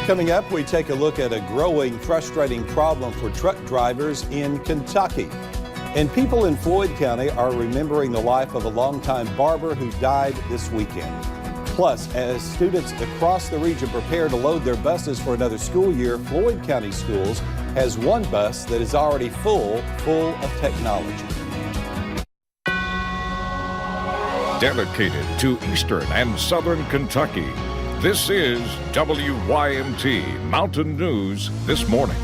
Coming up, we take a look at a growing, frustrating problem for truck drivers in Kentucky. And people in Floyd County are remembering the life of a longtime barber who died this weekend. Plus, as students across the region prepare to load their buses for another school year, Floyd County Schools has one bus that is already full of technology. Dedicated to Eastern and Southern Kentucky, this is WYMT Mountain News This Morning.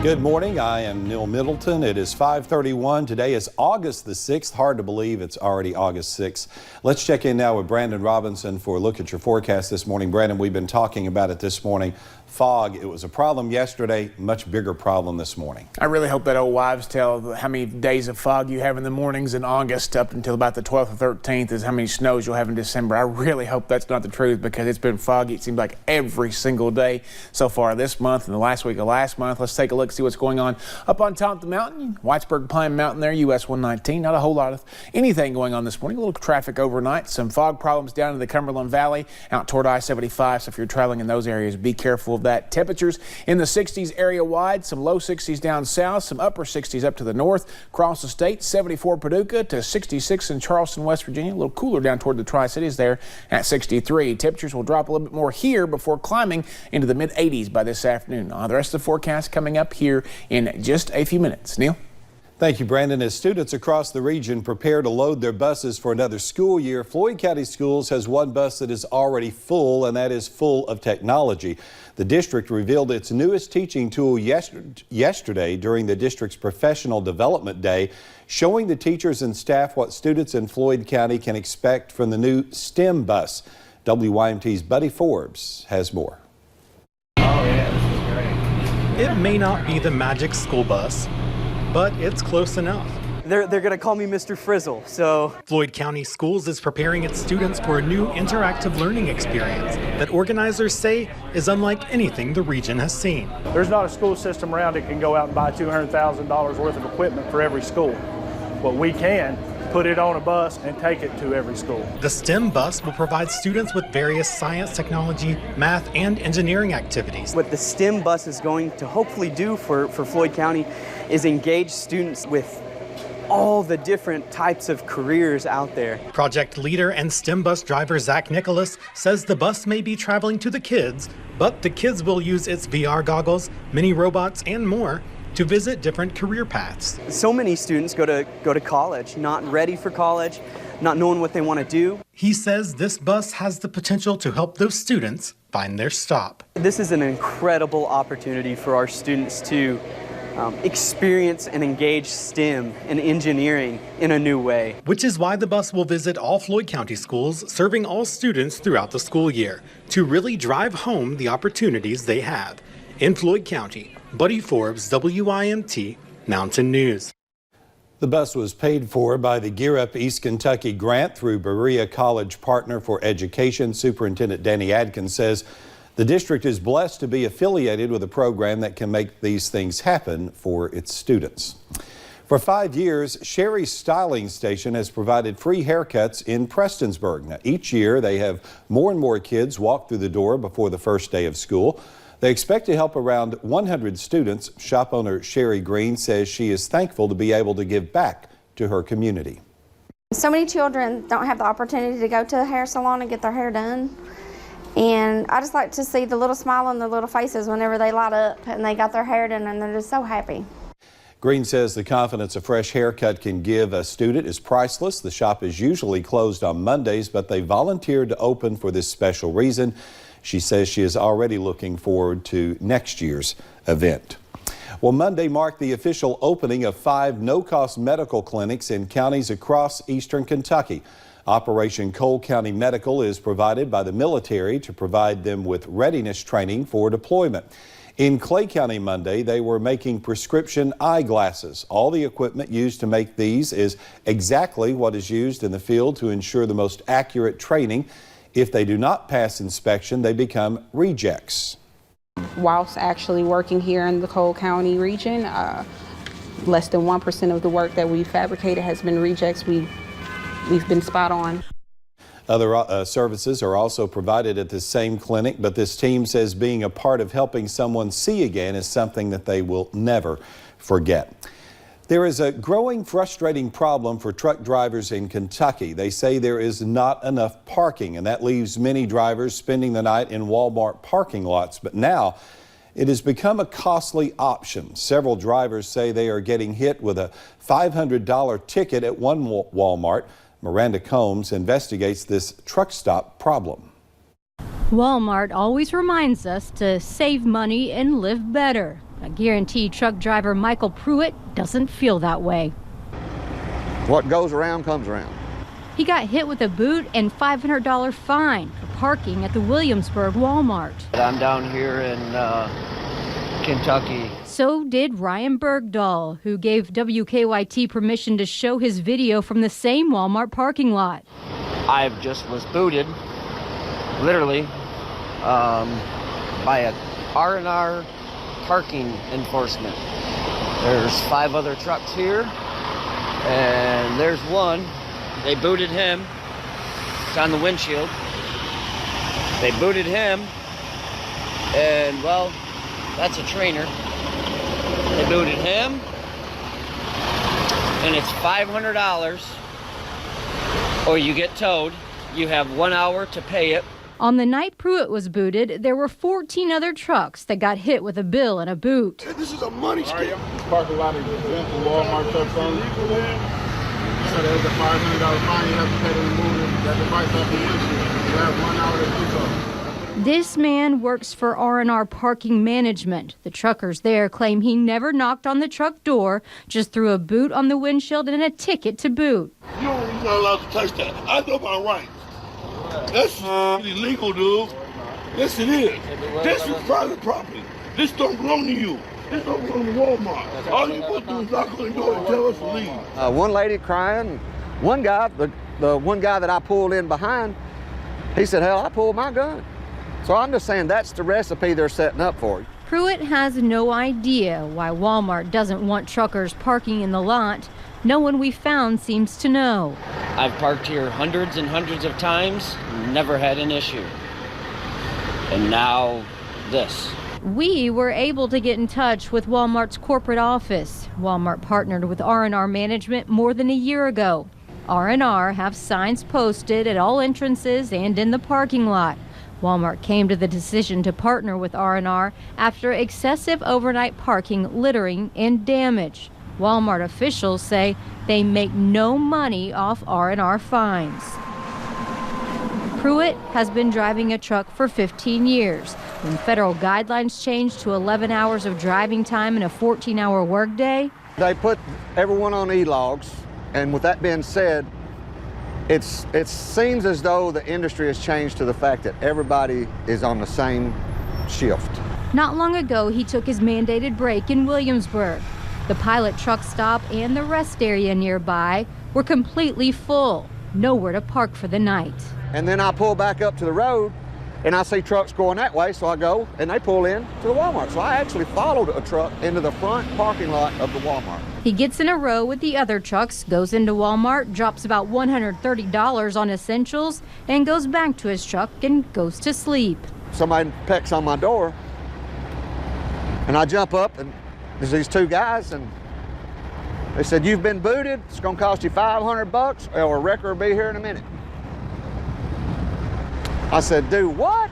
Good morning. I am Neil Middleton. It is 5:31. Today is August the 6th. Hard to believe it's already August 6th. Let's check in now with Brandon Robinson for a look at your forecast this morning. Brandon, we've been talking about it this morning. Fog, it was a problem yesterday, much bigger problem this morning. I really hope that old wives' tale, how many days of fog you have in the mornings in August up until about the 12th or 13th is how many snows you'll have in December. I really hope that's not the truth because it's been foggy. It seems like every single day so far this month and the last week of last month. Let's take a look, see what's going on up on top of the mountain. Whitesburg Pine Mountain there, US 119. Not a whole lot of anything going on this morning. A little traffic overnight. Some fog problems down in the Cumberland Valley out toward I-75. So if you're traveling in those areas, be careful of that. Temperatures in the 60s area wide, some low 60s down south, some upper 60s up to the north. Across the state, 74 Paducah to 66 in Charleston, West Virginia. A little cooler down toward the Tri-Cities there at 63. Temperatures will drop a little bit more here before climbing into the mid-80s by this afternoon. The rest of the forecast coming up here in just a few minutes. Neil? Thank you, Brandon. As students across the region prepare to load their buses for another school year, Floyd County Schools has one bus that is already full, and that is full of technology. The district revealed its newest teaching tool yesterday during the district's Professional Development Day, showing the teachers and staff what students in Floyd County can expect from the new STEM bus. WYMT's Buddy Forbes has more. Oh yeah, this is great. It may not be the magic school bus, but it's close enough. They're going to call me Mr. Frizzle, so. Floyd County Schools is preparing its students for a new interactive learning experience that organizers say is unlike anything the region has seen. There's not a school system around that can go out and buy $200,000 worth of equipment for every school. But we can put it on a bus and take it to every school. The STEM bus will provide students with various science, technology, math, and engineering activities. What the STEM bus is going to hopefully do for Floyd County is engage students with all the different types of careers out there. Project leader and STEM bus driver Zach Nicholas says the bus may be traveling to the kids, but the kids will use its VR goggles, mini robots, and more to visit different career paths. So many students go to college, not ready for college, not knowing what they want to do. He says this bus has the potential to help those students find their stop. This is an incredible opportunity for our students to experience and engage STEM and engineering in a new way. Which is why the bus will visit all Floyd County schools, serving all students throughout the school year to really drive home the opportunities they have. In Floyd County, Buddy Forbes, WYMT Mountain News. The bus was paid for by the Gear Up East Kentucky grant through Berea College Partner for Education. Superintendent Danny Adkins says the district is blessed to be affiliated with a program that can make these things happen for its students. For 5 years, Sherry's Styling Station has provided free haircuts in Prestonsburg. Now, each year, they have more and more kids walk through the door before the first day of school. They expect to help around 100 students. Shop owner Sherry Green says she is thankful to be able to give back to her community. So many children don't have the opportunity to go to a hair salon and get their hair done. And I just like to see the little smile on their little faces whenever they light up and they got their hair done and they're just so happy. Green says the confidence a fresh haircut can give a student is priceless. The shop is usually closed on Mondays, but they volunteered to open for this special reason. She says she is already looking forward to next year's event. Well, Monday marked the official opening of 5 no-cost medical clinics in counties across eastern Kentucky. Operation Cole County Medical is provided by the military to provide them with readiness training for deployment. In Clay County Monday, they were making prescription eyeglasses. All the equipment used to make these is exactly what is used in the field to ensure the most accurate training. If they do not pass inspection, they become rejects. Whilst actually working here in the Cole County region, less than 1% of the work that we fabricated has been rejects. We've been spot on. Other services are also provided at this same clinic, but this team says being a part of helping someone see again is something that they will never forget. There is a growing frustrating problem for truck drivers in Kentucky. They say there is not enough parking, and that leaves many drivers spending the night in Walmart parking lots. But now it has become a costly option. Several drivers say they are getting hit with a $500 ticket at one Walmart. Miranda Combs investigates this truck stop problem. Walmart always reminds us to save money and live better. A guaranteed truck driver Michael Pruitt doesn't feel that way. What goes around comes around. He got hit with a boot and $500 fine for parking at the Williamsburg Walmart. I'm down here in Kentucky. So did Ryan Bergdahl, who gave WKYT permission to show his video from the same Walmart parking lot. I just was booted, literally, by a R&R parking enforcement. There's 5 other trucks here, and there's one. They booted him. It's on the windshield. They booted him, and well, that's a trainer. They booted him, and it's $500, or you get towed. You have 1 hour to pay it. On the night Pruitt was booted, there were 14 other trucks that got hit with a bill and a boot. This is a money scheme. Park a lot of Walmart trucks on. So there's a $500 fine you have to pay to remove that device off the windshield. You have 1 hour to do so. This man works for R&R Parking Management. The truckers there claim he never knocked on the truck door, just threw a boot on the windshield and a ticket to boot. You're not allowed to touch that. I know my rights. That's illegal, dude. Yes, it is. This is private property. This don't belong to you. This don't belong to Walmart. All you supposed to do is knock on the door and tell us to leave. One lady crying. One guy, the one guy that I pulled in behind, he said, hell, I pulled my gun. So I'm just saying that's the recipe they're setting up for you. Pruitt has no idea why Walmart doesn't want truckers parking in the lot. No one we found seems to know. I've parked here hundreds and hundreds of times, never had an issue. And now this. We were able to get in touch with Walmart's corporate office. Walmart partnered with R&R Management more than a year ago. R&R have signs posted at all entrances and in the parking lot. Walmart came to the decision to partner with R&R after excessive overnight parking, littering, and damage. Walmart officials say they make no money off R&R fines. Pruitt has been driving a truck for 15 years. When federal guidelines changed to 11 hours of driving time and a 14-hour workday, They put everyone on e-logs, and with that being said, it seems as though the industry has changed to the fact that everybody is on the same shift. not long ago he took his mandated break in Williamsburg. The pilot truck stop and the rest area nearby were completely full. Nowhere to park for the night. And then I pull back up to the road and I see trucks going that way, so I go and they pull in to the Walmart. So I actually followed a truck into the front parking lot of the Walmart. He gets in a row with the other trucks, goes into Walmart, drops about $130 on essentials, and goes back to his truck and goes to sleep. Somebody pecks on my door and I jump up and there's these 2 guys and they said, "You've been booted. It's gonna cost you $500 or a wrecker will be here in a minute." I said, "Do what?"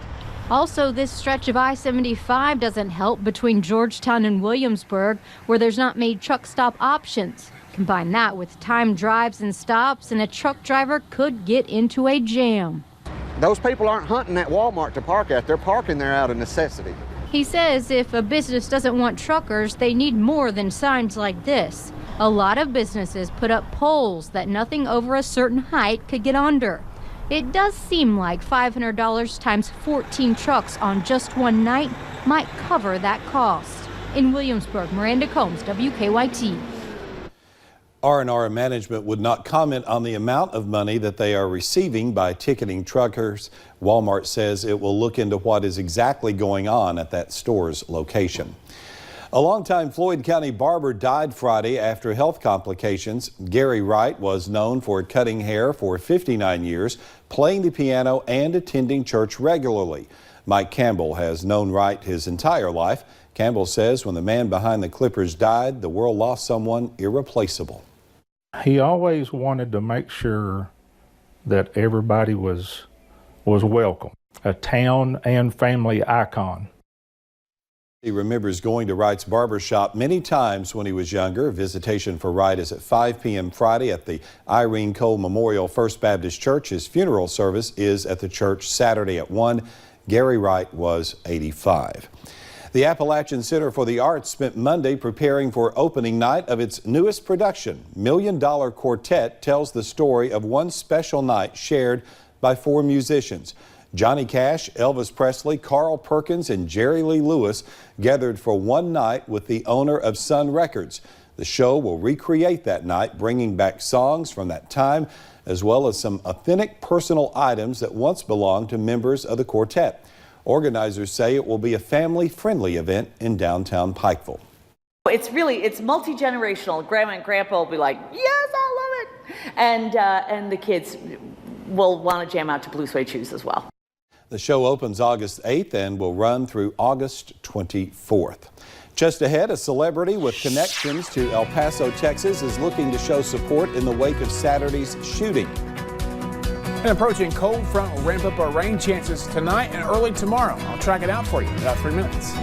Also, this stretch of I-75 doesn't help between Georgetown and Williamsburg, where there's not many truck stop options. Combine that with timed drives and stops, and a truck driver could get into a jam. Those people aren't hunting at Walmart to park at. They're parking there out of necessity. He says if a business doesn't want truckers, they need more than signs like this. A lot of businesses put up poles that nothing over a certain height could get under. It does seem like $500 times 14 trucks on just one night might cover that cost. In Williamsburg, Miranda Combs, WKYT. R&R Management would not comment on the amount of money that they are receiving by ticketing truckers. Walmart says it will look into what is exactly going on at that store's location. A longtime Floyd County barber died Friday after health complications. Gary Wright was known for cutting hair for 59 years, playing the piano, and attending church regularly. Mike Campbell has known Wright his entire life. Campbell says when the man behind the clippers died, the world lost someone irreplaceable. He always wanted to make sure that everybody was welcome. A town and family icon. He remembers going to Wright's barber shop many times when he was younger. Visitation for Wright is at 5 p.m. Friday at the Irene Cole Memorial First Baptist Church. His funeral service is at the church Saturday at 1. Gary Wright was 85. The Appalachian Center for the Arts spent Monday preparing for opening night of its newest production. Million Dollar Quartet tells the story of one special night shared by 4 musicians. Johnny Cash, Elvis Presley, Carl Perkins, and Jerry Lee Lewis gathered for one night with the owner of Sun Records. The show will recreate that night, bringing back songs from that time, as well as some authentic personal items that once belonged to members of the quartet. Organizers say it will be a family-friendly event in downtown Pikeville. It's multi-generational. Grandma and Grandpa will be like, yes, I love it. And the kids will want to jam out to Blue Suede Shoes as well. The show opens August 8th and will run through August 24th. Just ahead, a celebrity with connections to El Paso, Texas is looking to show support in the wake of Saturday's shooting. An approaching cold front will ramp up our rain chances tonight and early tomorrow. I'll track it out for you in about 3 minutes.